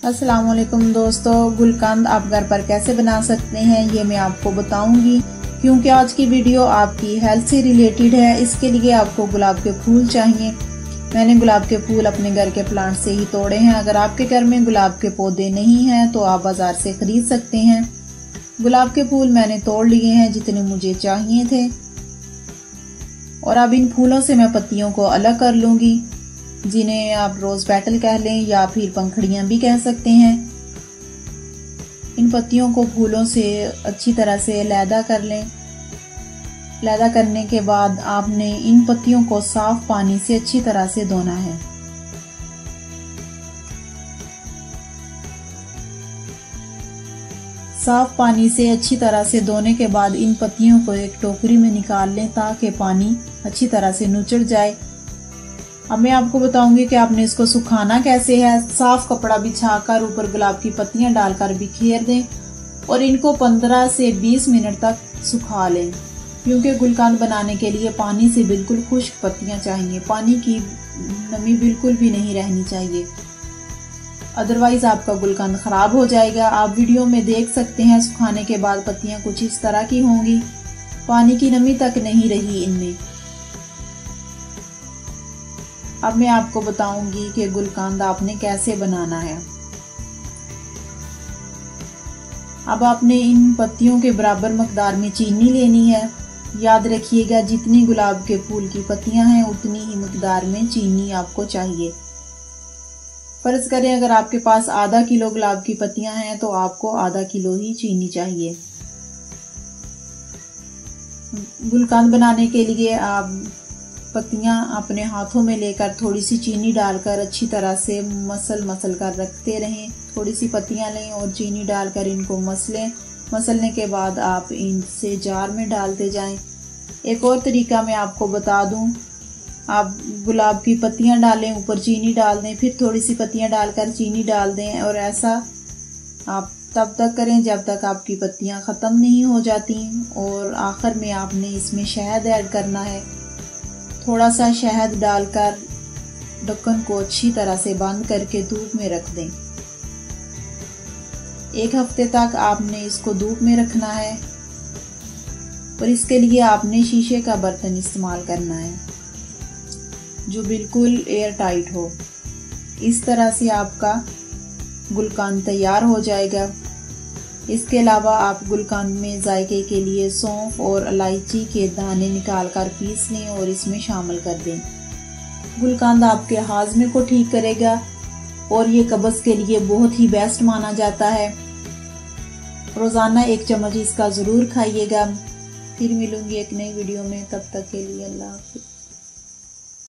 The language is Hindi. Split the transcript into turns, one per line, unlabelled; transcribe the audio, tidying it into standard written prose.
अस्सलाम वालेकुम दोस्तों, गुलकंद आप घर पर कैसे बना सकते हैं ये मैं आपको बताऊंगी। क्योंकि आज की वीडियो आपकी हेल्थ से रिलेटेड है। इसके लिए आपको गुलाब के फूल चाहिए। मैंने गुलाब के फूल अपने घर के प्लांट से ही तोड़े हैं। अगर आपके घर में गुलाब के पौधे नहीं हैं तो आप बाजार से खरीद सकते हैं। गुलाब के फूल मैंने तोड़ लिए हैं जितने मुझे चाहिए थे। और अब इन फूलों से मैं पत्तियों को अलग कर लूंगी, जिन्हें आप रोज पेटल कह लें या फिर पंखुड़ियां भी कह सकते हैं। इन पत्तियों को फूलों से अच्छी तरह से अलहदा कर लें। अलहदा करने के बाद आपने इन पत्तियों को साफ पानी से अच्छी तरह से धोना है। साफ पानी से अच्छी तरह से धोने के बाद इन पत्तियों को एक टोकरी में निकाल लें ताकि पानी अच्छी तरह से नुचड़ जाए। अब मैं आपको बताऊंगी कि आपने इसको सुखाना कैसे है। साफ कपड़ा बिछाकर ऊपर गुलाब की पत्तियां डालकर बिखेर दें और इनको 15 से 20 मिनट तक सुखा लें। क्योंकि गुलकंद बनाने के लिए पानी से बिल्कुल खुश्क पत्तियां चाहिए, पानी की नमी बिल्कुल भी नहीं रहनी चाहिए, अदरवाइज आपका गुलकंद खराब हो जाएगा। आप वीडियो में देख सकते हैं सुखाने के बाद पत्तियां कुछ इस तरह की होंगी, पानी की नमी तक नहीं रही इनमें। अब मैं आपको बताऊंगी कि गुलकंद आपने कैसे बनाना है। अब आपने इन पत्तियों के बराबर मकदार में चीनी लेनी है। याद रखिएगा जितनी गुलाब के फूल की पत्तियां हैं उतनी ही मकदार में चीनी आपको चाहिए। फर्ज करें अगर आपके पास आधा किलो गुलाब की पत्तियां हैं तो आपको आधा किलो ही चीनी चाहिए। गुलकंद बनाने के लिए आप पत्तियां अपने हाथों में लेकर थोड़ी सी चीनी डालकर अच्छी तरह से मसल कर रखते रहें। थोड़ी सी पत्तियां लें और चीनी डालकर इनको मसलें। मसलने के बाद आप इनसे जार में डालते जाएं। एक और तरीका मैं आपको बता दूं, आप गुलाब की पत्तियां डालें, ऊपर चीनी डाल दें, फिर थोड़ी सी पत्तियां डालकर चीनी डाल दें और ऐसा आप तब तक करें जब तक आपकी पत्तियां ख़त्म नहीं हो जाती। और आखिर में आपने इसमें शहद ऐड करना है। थोड़ा सा शहद डालकर ढक्कन को अच्छी तरह से बंद करके धूप में रख दें। 1 हफ्ते तक आपने इसको धूप में रखना है और इसके लिए आपने शीशे का बर्तन इस्तेमाल करना है जो बिल्कुल एयर टाइट हो। इस तरह से आपका गुलकंद तैयार हो जाएगा। इसके अलावा आप गुलकंद में जायके के लिए सौंफ और इलायची के दाने निकालकर पीस लें और इसमें शामिल कर दें। गुलकंद आपके हाजमे को ठीक करेगा और ये कब्ज़ के लिए बहुत ही बेस्ट माना जाता है। रोज़ाना 1 चम्मच इसका ज़रूर खाइएगा। फिर मिलूंगी एक नई वीडियो में, तब तक के लिए अल्लाह हाफ़िज़।